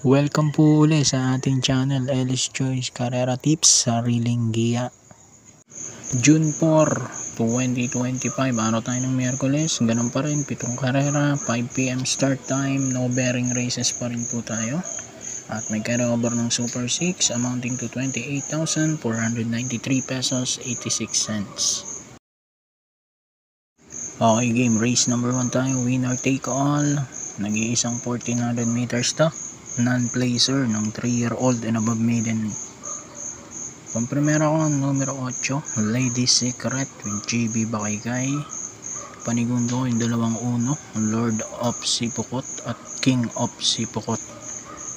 Welcome po uli sa ating channel, Ellis Choice Carrera Tips, Sariling Giya. June 4, 2025, araw tayo ng Miyerkules, ganun pa rin, 7 karera, 5 PM start time, no bearing races pa rin po tayo. At may carryover ng Super 6 amounting to 28,493 pesos 86 cents. Okay, game race number 1 tayo, winner take all. Nag-iisang 1400 meters to, non-placer ng 3-year-old and above maiden. Pampremera ko numero 8, Lady Secret with JB Bakaykay. Panigundo ko yung 2-1, Lord of Sipukot at King of Sipukot,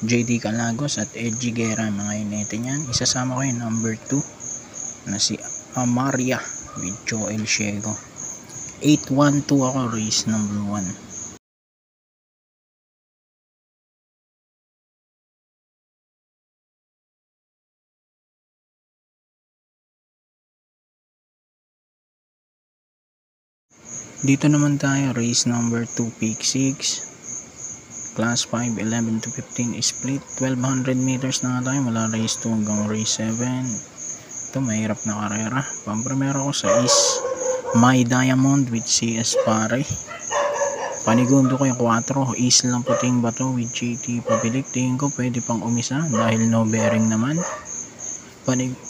JD Calagos at Edgy Guerra, mga inete niyan. Isasama ko yung number 2 na si Amaria with Joel Ciego. 8-1-2 ako, race number 1. Dito naman tayo, race number 2, peak 6, class 5, 11 to 15 split, 1200 meters na nga tayo mula race 2 hanggang race 7. Ito mahirap na karera. Pampremera ko sa is My Diamond with CS Pare. Panigundo ko yung 4, is lang puting bato with JT Pabilik. Tingin ko pwede pang umisa dahil no bearing naman.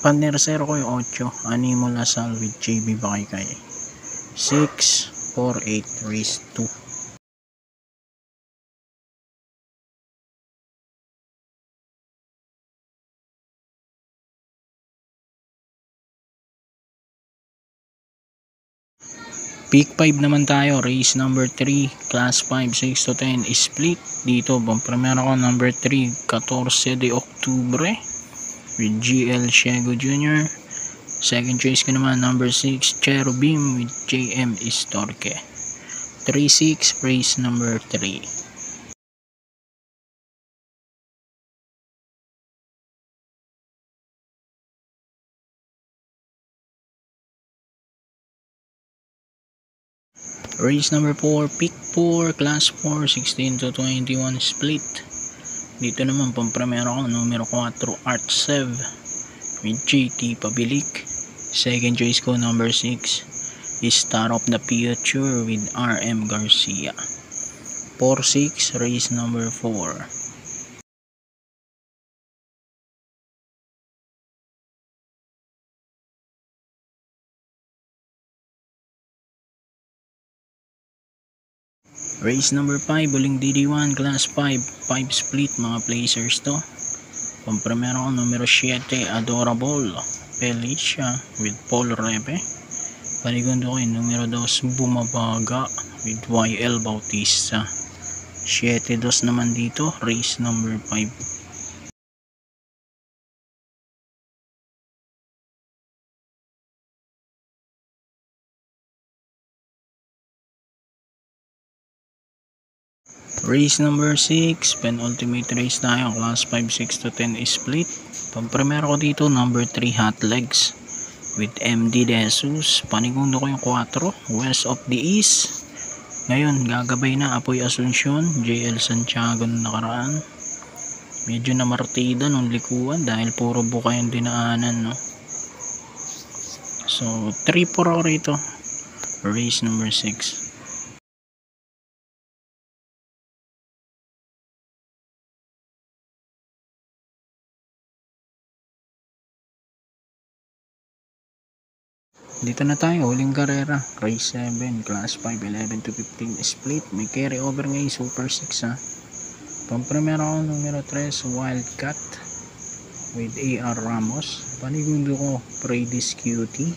Panersero ko yung 8, Animo Lasal with JB Bakaykay. 6, 4, 8, race 2. Peak 5 naman tayo, race number 3, class 5, 6 to 10 split. Dito, pampremera ko number 3, 14 de Octubre with GL Ciego Jr. Second choice ko naman number 6, Cherubim with JM Istorque. 3-6, race number 3. Race number 4, peak 4, class 4, 16 to 21 split. Dito naman pampremera ko numero 4, Art Sev with JT Pabilik. Second choice ko number 6 is Star of the Future with RM Garcia. 4-6, race number 4. Race number 5, Buling DD1, class 5, 5 split, mga placers to. Pampremera ko numero 7, Adorable Felicia with Paul Rebe. Panigundo ko yung numero 2, Bumabaga with YL Bautista. 7-2 naman dito, race number 5. Race number 6, penultimate race tayo, class 5, 6 to 10 split. Pampremera ko dito number 3, Hot Legs with MD Jesus. Panigundo ko yung 4, West of the East. Ngayon gagabay na Apoy Asuncion, JL Santiago na nakaraan. Medyo na martida nung likuan dahil puro buka yung dinaanan, no? So 3-4 ako rito, race number 6. Dito na tayo, huling karera, race 7, class 5, 11 to 15 split. May carry over ngayon, Super 6 ha. Pampremera ko numero 3, Wildcat with AR Ramos. Panigundo ko, Predis Cutie,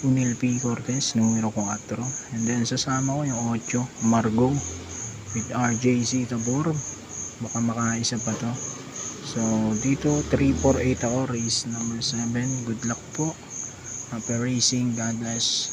Unil P. Cortez, numero 4. And then sasama ko yung 8, Margo with RJC Tabor. Baka makaisa pa to. So dito 3-4-8 ako, race number 7. Good luck po. Happy racing, God bless.